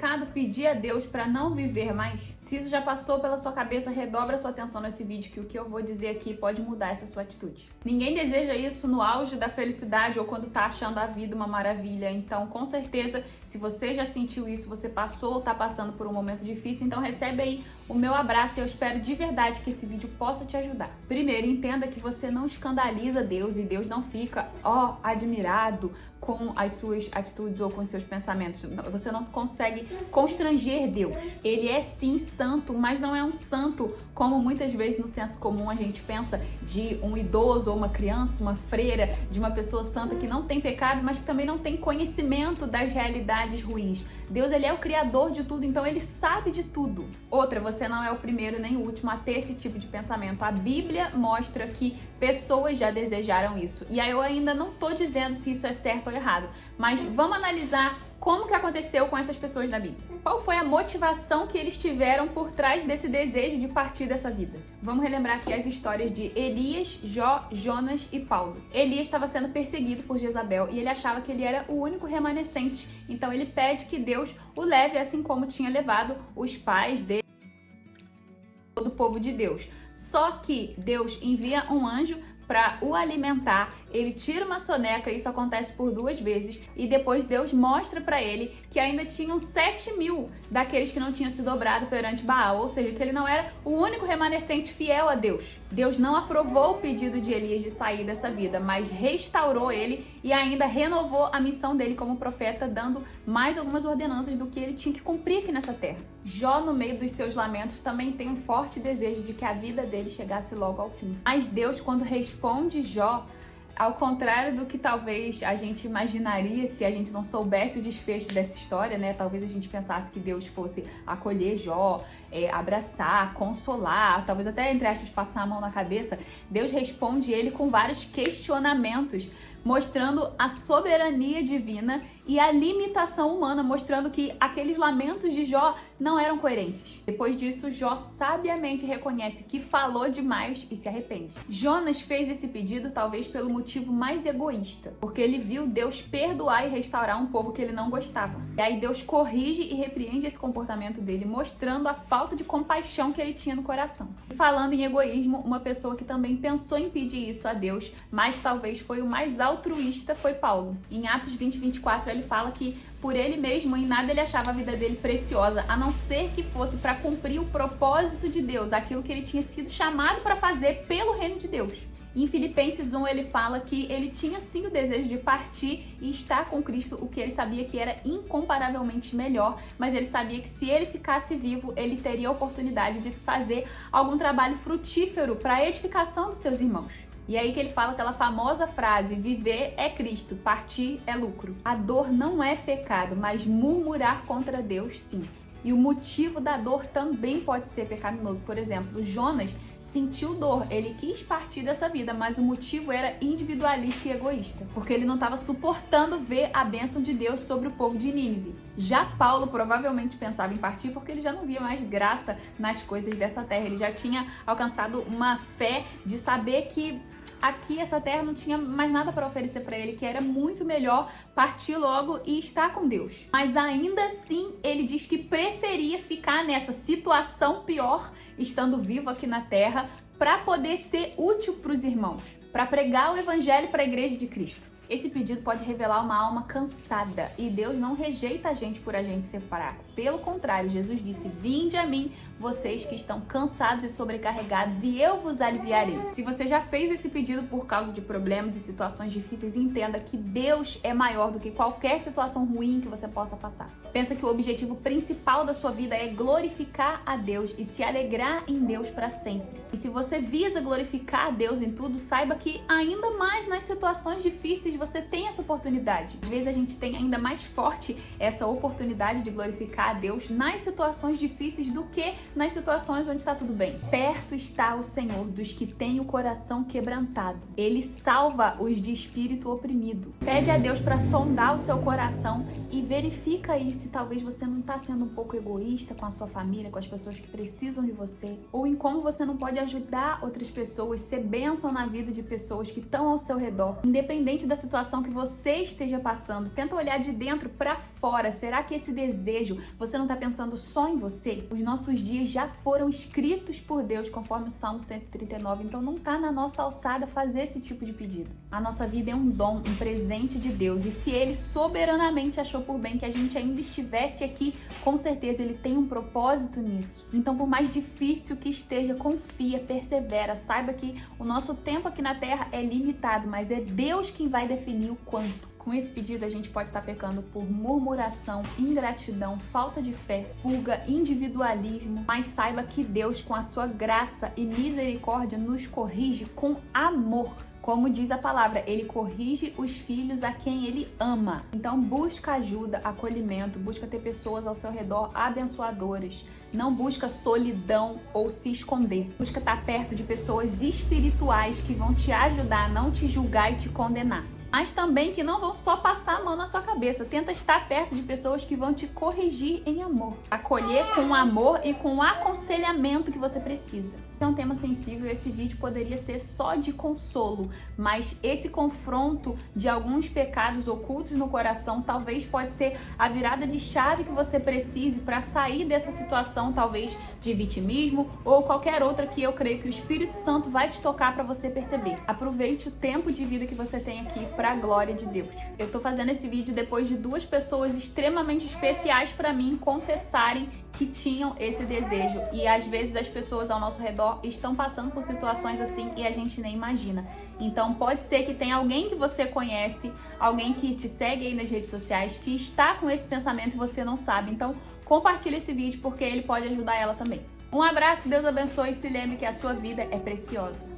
pecado pedir a Deus para não viver mais? Se isso já passou pela sua cabeça, redobra sua atenção nesse vídeo, que o que eu vou dizer aqui pode mudar essa sua atitude. Ninguém deseja isso no auge da felicidade ou quando tá achando a vida uma maravilha. Então, com certeza, se você já sentiu isso, você passou ou tá passando por um momento difícil, então recebe aí o meu abraço e eu espero de verdade que esse vídeo possa te ajudar. Primeiro, entenda que você não escandaliza Deus e Deus não fica, admirado com as suas atitudes ou com os seus pensamentos. Você não consegue constranger Deus. Ele é sim santo, mas não é um santo como muitas vezes no senso comum a gente pensa de um idoso ou uma criança, uma freira, de uma pessoa santa que não tem pecado, mas que também não tem conhecimento das realidades ruins. Deus, ele é o criador de tudo, então ele sabe de tudo. Outra, você não é o primeiro nem o último a ter esse tipo de pensamento. A Bíblia mostra que pessoas já desejaram isso. E aí eu ainda não tô dizendo se isso é certo ou errado, mas vamos analisar como que aconteceu com essas pessoas da Bíblia. Qual foi a motivação que eles tiveram por trás desse desejo de partir dessa vida? Vamos relembrar aqui as histórias de Elias, Jó, Jonas e Paulo. Elias estava sendo perseguido por Jezabel e ele achava que ele era o único remanescente. Então ele pede que Deus o leve, assim como tinha levado os pais dele, todo o povo de Deus. Só que Deus envia um anjo para o alimentar, ele tira uma soneca, isso acontece por 2 vezes, e depois Deus mostra para ele que ainda tinham 7.000 daqueles que não tinham se dobrado perante Baal, ou seja, que ele não era o único remanescente fiel a Deus. Deus não aprovou o pedido de Elias de sair dessa vida, mas restaurou ele e ainda renovou a missão dele como profeta, dando mais algumas ordenanças do que ele tinha que cumprir aqui nessa terra. Jó, no meio dos seus lamentos, também tem um forte desejo de que a vida dele chegasse logo ao fim. Mas Deus, quando responde Jó, ao contrário do que talvez a gente imaginaria se a gente não soubesse o desfecho dessa história, né? Talvez a gente pensasse que Deus fosse acolher Jó, abraçar, consolar, talvez até, entre aspas, passar a mão na cabeça. Deus responde ele com vários questionamentos, mostrando a soberania divina e a limitação humana, mostrando que aqueles lamentos de Jó não eram coerentes. Depois disso, Jó sabiamente reconhece que falou demais e se arrepende. Jonas fez esse pedido talvez pelo motivo mais egoísta, porque ele viu Deus perdoar e restaurar um povo que ele não gostava. E aí Deus corrige e repreende esse comportamento dele, mostrando a falta de compaixão que ele tinha no coração. E falando em egoísmo, uma pessoa que também pensou em pedir isso a Deus, mas talvez foi o mais altruísta, foi Paulo. Em Atos 20:24, ele fala que por ele mesmo, em nada ele achava a vida dele preciosa, a não ser que fosse para cumprir o propósito de Deus, aquilo que ele tinha sido chamado para fazer pelo reino de Deus. Em Filipenses 1, ele fala que ele tinha sim o desejo de partir e estar com Cristo, o que ele sabia que era incomparavelmente melhor, mas ele sabia que se ele ficasse vivo, ele teria a oportunidade de fazer algum trabalho frutífero para a edificação dos seus irmãos. E aí que ele fala aquela famosa frase: viver é Cristo, partir é lucro. A dor não é pecado, mas murmurar contra Deus, sim. E o motivo da dor também pode ser pecaminoso. Por exemplo, Jonas sentiu dor, ele quis partir dessa vida, mas o motivo era individualista e egoísta, porque ele não estava suportando ver a bênção de Deus sobre o povo de Nínive. Já Paulo provavelmente pensava em partir porque ele já não via mais graça nas coisas dessa terra, ele já tinha alcançado uma fé de saber que aqui essa terra não tinha mais nada para oferecer para ele, que era muito melhor partir logo e estar com Deus. Mas ainda assim, ele diz que preferia ficar nessa situação pior, estando vivo aqui na terra, para poder ser útil para os irmãos, para pregar o evangelho para a igreja de Cristo. Esse pedido pode revelar uma alma cansada e Deus não rejeita a gente por a gente ser fraco. Pelo contrário, Jesus disse: vinde a mim, vocês que estão cansados e sobrecarregados, e eu vos aliviarei. Se você já fez esse pedido por causa de problemas e situações difíceis, entenda que Deus é maior do que qualquer situação ruim que você possa passar. Pensa que o objetivo principal da sua vida é glorificar a Deus e se alegrar em Deus para sempre. E se você visa glorificar a Deus em tudo, saiba que ainda mais nas situações difíceis você tem essa oportunidade. Às vezes a gente tem ainda mais forte essa oportunidade de glorificar a Deus nas situações difíceis do que nas situações onde está tudo bem. Perto está o Senhor dos que têm o coração quebrantado. Ele salva os de espírito oprimido. Pede a Deus para sondar o seu coração e verifica aí se talvez você não está sendo um pouco egoísta com a sua família, com as pessoas que precisam de você, ou em como você não pode ajudar outras pessoas, ser bênção na vida de pessoas que estão ao seu redor, independente da situação situação que você esteja passando. Tenta olhar de dentro para fora. Será que esse desejo, você não está pensando só em você? Os nossos dias já foram escritos por Deus, conforme o Salmo 139. Então não está na nossa alçada fazer esse tipo de pedido. A nossa vida é um dom, um presente de Deus. E se Ele soberanamente achou por bem que a gente ainda estivesse aqui, com certeza Ele tem um propósito nisso. Então, por mais difícil que esteja, confia, persevera. Saiba que o nosso tempo aqui na Terra é limitado, mas é Deus quem vai definir o quanto. Com esse pedido, a gente pode estar pecando por murmuração, ingratidão, falta de fé, fuga, individualismo. Mas saiba que Deus, com a sua graça e misericórdia, nos corrige com amor. Como diz a palavra, Ele corrige os filhos a quem Ele ama. Então busca ajuda, acolhimento, busca ter pessoas ao seu redor abençoadoras. Não busca solidão ou se esconder. Busca estar perto de pessoas espirituais que vão te ajudar a não te julgar e te condenar. Mas também que não vão só passar a mão na sua cabeça. Tenta estar perto de pessoas que vão te corrigir em amor. Acolher com amor e com o aconselhamento que você precisa. É um tema sensível, esse vídeo poderia ser só de consolo, mas esse confronto de alguns pecados ocultos no coração talvez pode ser a virada de chave que você precise para sair dessa situação, talvez de vitimismo ou qualquer outra que eu creio que o Espírito Santo vai te tocar para você perceber. Aproveite o tempo de vida que você tem aqui para a glória de Deus. Eu tô fazendo esse vídeo depois de duas pessoas extremamente especiais para mim confessarem que tinham esse desejo, e às vezes as pessoas ao nosso redor estão passando por situações assim e a gente nem imagina. Então pode ser que tenha alguém que você conhece, alguém que te segue aí nas redes sociais, que está com esse pensamento e você não sabe. Então compartilha esse vídeo porque ele pode ajudar ela também. Um abraço, Deus abençoe e se lembre que a sua vida é preciosa.